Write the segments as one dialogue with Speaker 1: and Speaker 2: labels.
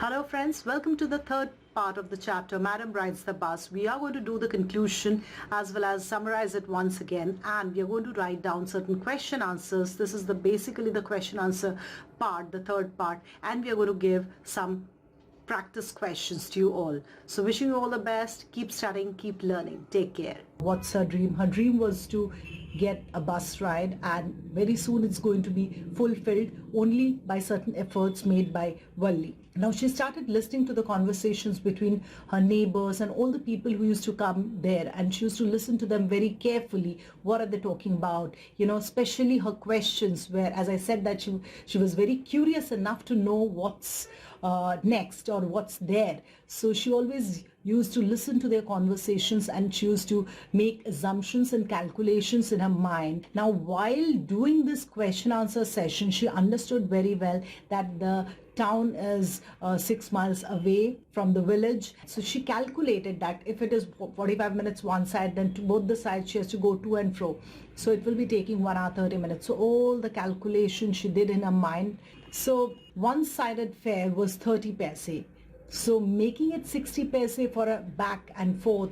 Speaker 1: Hello friends, welcome to the third part of the chapter, Madam Rides the Bus. We are going to do the conclusion as well as summarize it once again, and we are going to write down certain question answers. This is basically the question answer part, the third part, and we are going to give some practice questions to you all. So wishing you all the best. Keep studying, keep learning. Take care. What's her dream? Her dream was to get a bus ride, and very soon it's going to be fulfilled only by certain efforts made by Valli. Now she started listening to the conversations between her neighbors and all the people who used to come there, and she used to listen to them very carefully. What are they talking about? Especially her questions, where, as I said, that she was very curious enough to know what's next or what's there. So she always used to listen to their conversations, and she used to make assumptions and calculations in her mind. Now, while doing this question answer session, she understood very well that the town is 6 miles away from the village. So she calculated that if it is 45 minutes one side, then to both the sides she has to go to and fro. So it will be taking 1 hour 30 minutes. So all the calculations she did in her mind. So one-sided fare was 30 paise. So making it 60 paise for a back and forth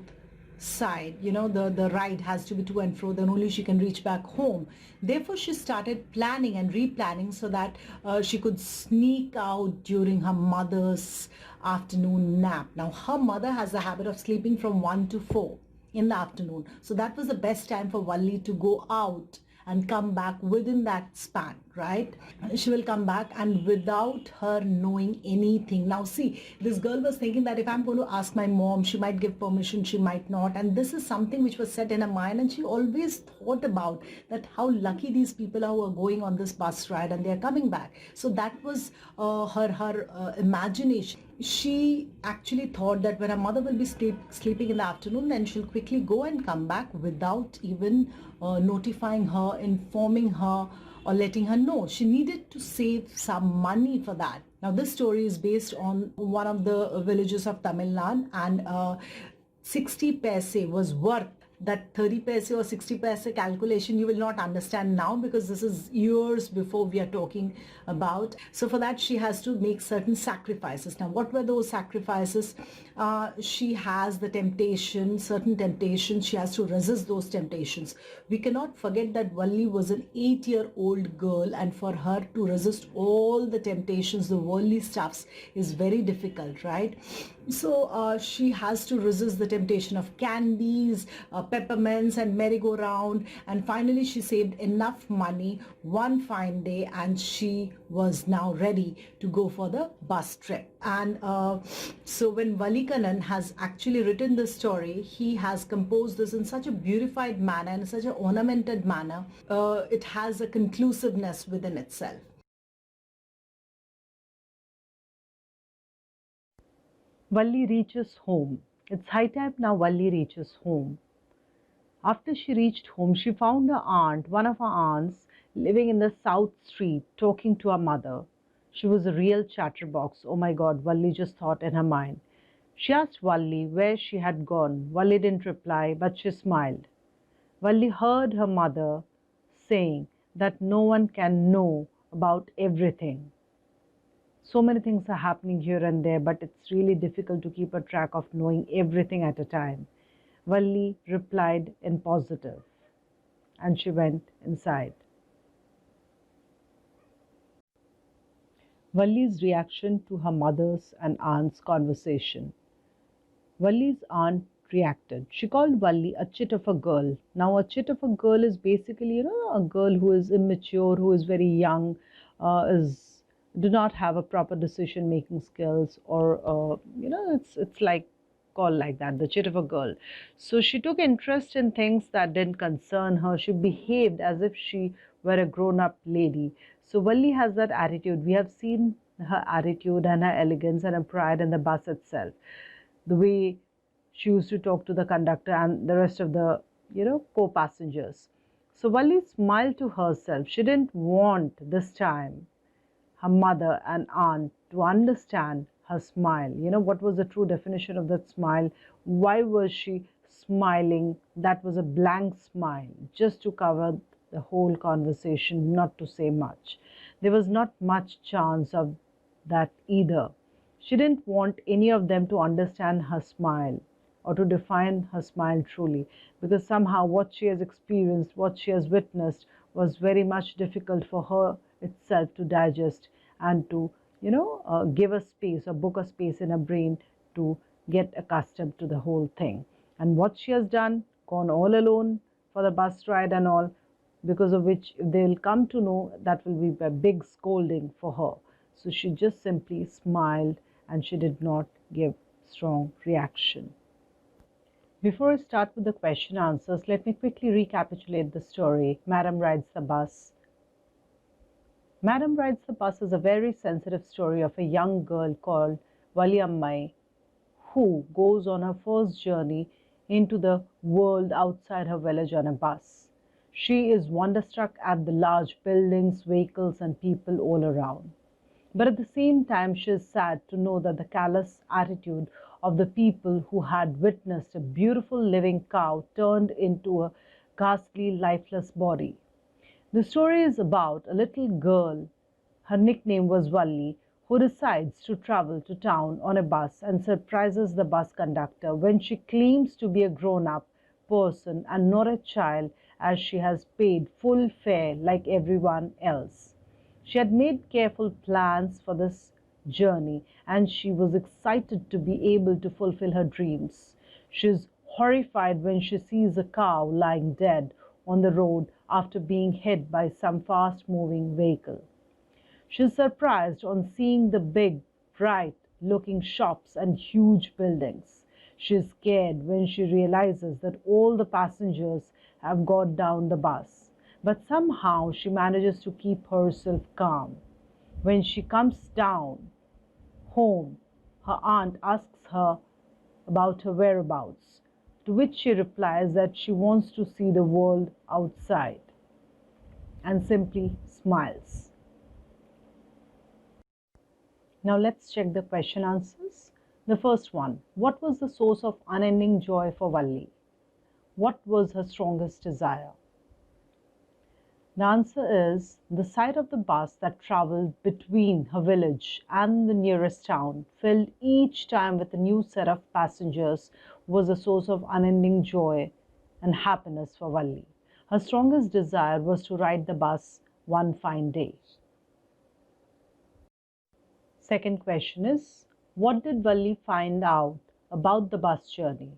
Speaker 1: side, the ride has to be to and fro, then only she can reach back home. Therefore she started planning and replanning so that she could sneak out during her mother's afternoon nap. Now her mother has the habit of sleeping from 1 to 4 in the afternoon, so that was the best time for Valli to go out and come back within that span, right? She will come back, and without her knowing anything. Now see, this girl was thinking that if I'm going to ask my mom, she might give permission, she might not, and this is something which was set in her mind, and she always thought about that how lucky these people are who are going on this bus ride and they are coming back. So that was her imagination. She actually thought that when her mother will be sleeping in the afternoon, then she'll quickly go and come back without even notifying her, informing her, or letting her know. She needed to save some money for that. Now this story is based on one of the villages of Tamil Nadu, and 60 paise was worth that 30 paise or 60 paise calculation. You will not understand now because this is years before we are talking about. So for that she has to make certain sacrifices. Now what were those sacrifices? She has the temptation, certain temptations. She has to resist those temptations. We cannot forget that Valli was an 8-year-old girl, and for her to resist all the temptations, the worldly stuffs, is very difficult, right? So she has to resist the temptation of candies, peppermints and merry-go-round, and finally she saved enough money one fine day, and she was now ready to go for the bus trip. And so when Valikanan has actually written this story, he has composed this in such a beautified manner, in such an ornamented manner. It has a conclusiveness within itself.
Speaker 2: Valli reaches home. It's high time now Valli reaches home. After she reached home, she found her aunt, one of her aunts, living in the South Street, talking to her mother. She was a real chatterbox. Oh my God, Valli just thought in her mind. She asked Valli where she had gone. Valli didn't reply, but she smiled. Valli heard her mother saying that no one can know about everything. So many things are happening here and there, but it's really difficult to keep a track of knowing everything at a time. Valli replied in positive, and she went inside. Valli's reaction to her mother's and aunt's conversation. Valli's aunt reacted. She called Valli a chit of a girl. Now, a chit of a girl is basically, a girl who is immature, who is very young, do not have a proper decision making skills, or it's like called like that, the chit of a girl. So she took interest in things that didn't concern her. She behaved as if she were a grown up lady. So Valli has that attitude. We have seen her attitude and her elegance and her pride in the bus itself, the way she used to talk to the conductor and the rest of the co-passengers. So Valli smiled to herself. She didn't want this time her mother and aunt to understand her smile. What was the true definition of that smile? Why was she smiling? That was a blank smile, just to cover the whole conversation, not to say much. There was not much chance of that either. She didn't want any of them to understand her smile or to define her smile truly, because somehow what she has experienced, what she has witnessed, was very much difficult for her itself to digest and to, give a space or book a space in her brain to get accustomed to the whole thing. And what she has done, gone all alone for the bus ride and all, because of which if they'll come to know, that will be a big scolding for her. So she just simply smiled and she did not give strong reaction. Before I start with the question answers, let me quickly recapitulate the story. Madam Rides the Bus. Madam Rides the Bus is a very sensitive story of a young girl called Valiammai who goes on her first journey into the world outside her village on a bus. She is wonderstruck at the large buildings, vehicles, and people all around. But at the same time, she is sad to know that the callous attitude of the people who had witnessed a beautiful living cow turned into a ghastly, lifeless body. The story is about a little girl, her nickname was Valli, who decides to travel to town on a bus and surprises the bus conductor when she claims to be a grown-up person and not a child, as she has paid full fare like everyone else. She had made careful plans for this journey and she was excited to be able to fulfill her dreams. She is horrified when she sees a cow lying dead on the road after being hit by some fast-moving vehicle. She is surprised on seeing the big, bright-looking shops and huge buildings. She is scared when she realizes that all the passengers have got down the bus, but somehow she manages to keep herself calm. When she comes down home, her aunt asks her about her whereabouts, to which she replies that she wants to see the world outside and simply smiles. Now let's check the question answers. The first one, what was the source of unending joy for Valli? What was her strongest desire? The answer is the sight of the bus that travelled between her village and the nearest town, filled each time with a new set of passengers, was a source of unending joy and happiness for Valli. Her strongest desire was to ride the bus one fine day. Second question is, what did Valli find out about the bus journey?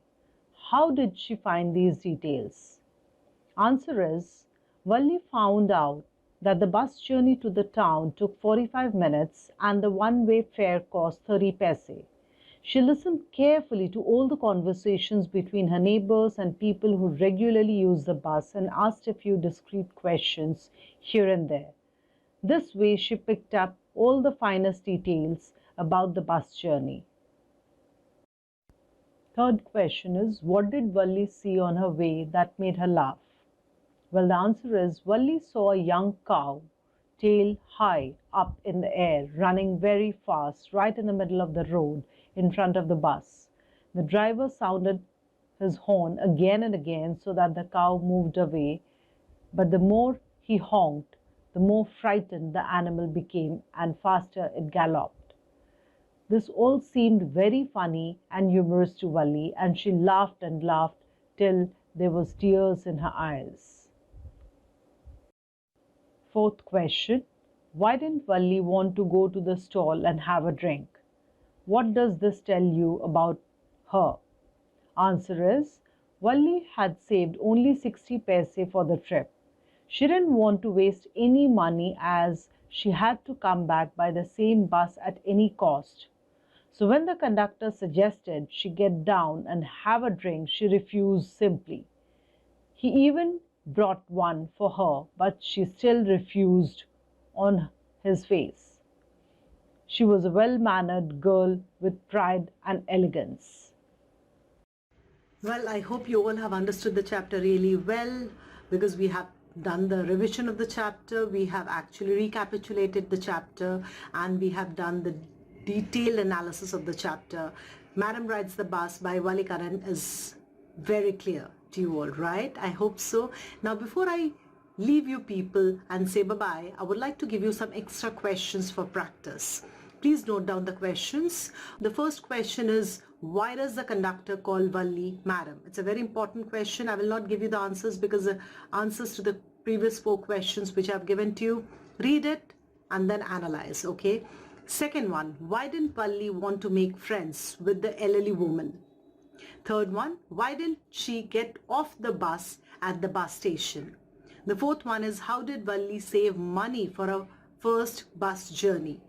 Speaker 2: How did she find these details? Answer is, Valli found out that the bus journey to the town took 45 minutes and the one-way fare cost 30 paise. She listened carefully to all the conversations between her neighbors and people who regularly use the bus and asked a few discreet questions here and there. This way she picked up all the finest details about the bus journey. Third question is, what did Valli see on her way that made her laugh? Well, the answer is, Valli saw a young cow, tail high up in the air, running very fast right in the middle of the road in front of the bus. The driver sounded his horn again and again so that the cow moved away, but the more he honked, the more frightened the animal became and faster it galloped. This all seemed very funny and humorous to Valli, and she laughed and laughed till there was tears in her eyes. Fourth question, why didn't Valli want to go to the stall and have a drink? What does this tell you about her? Answer is, Valli had saved only 60 paise for the trip. She didn't want to waste any money as she had to come back by the same bus at any cost. So when the conductor suggested she get down and have a drink, she refused simply. He even brought one for her, but she still refused on his face. She was a well-mannered girl with pride and elegance.
Speaker 1: Well, I hope you all have understood the chapter really well, because we have done the revision of the chapter, we have actually recapitulated the chapter, and we have done the detailed analysis of the chapter. Madam Rides the Bus by Valli Karan is very clear to you all, right? I hope so. Now, before I leave you people and say bye-bye, I would like to give you some extra questions for practice. Please note down the questions. The first question is, why does the conductor call Valli madam? It's a very important question. I will not give you the answers because the answers to the previous 4 questions which I've given to you. Read it and then analyze, okay? Second one, why didn't Valli want to make friends with the elderly woman? Third one, why didn't she get off the bus at the bus station? The fourth one is, how did Valli save money for her first bus journey?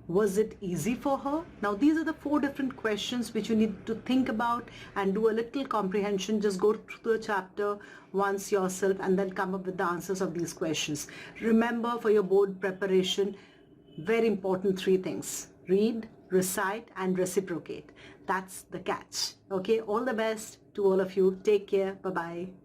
Speaker 1: Was it easy for her? Now these are the 4 different questions which you need to think about and do a little comprehension. Just go through the chapter once yourself and then come up with the answers of these questions. Remember, for your board preparation, very important 3 things: read, recite and reciprocate. That's the catch. Okay, all the best to all of you. Take care. Bye-bye.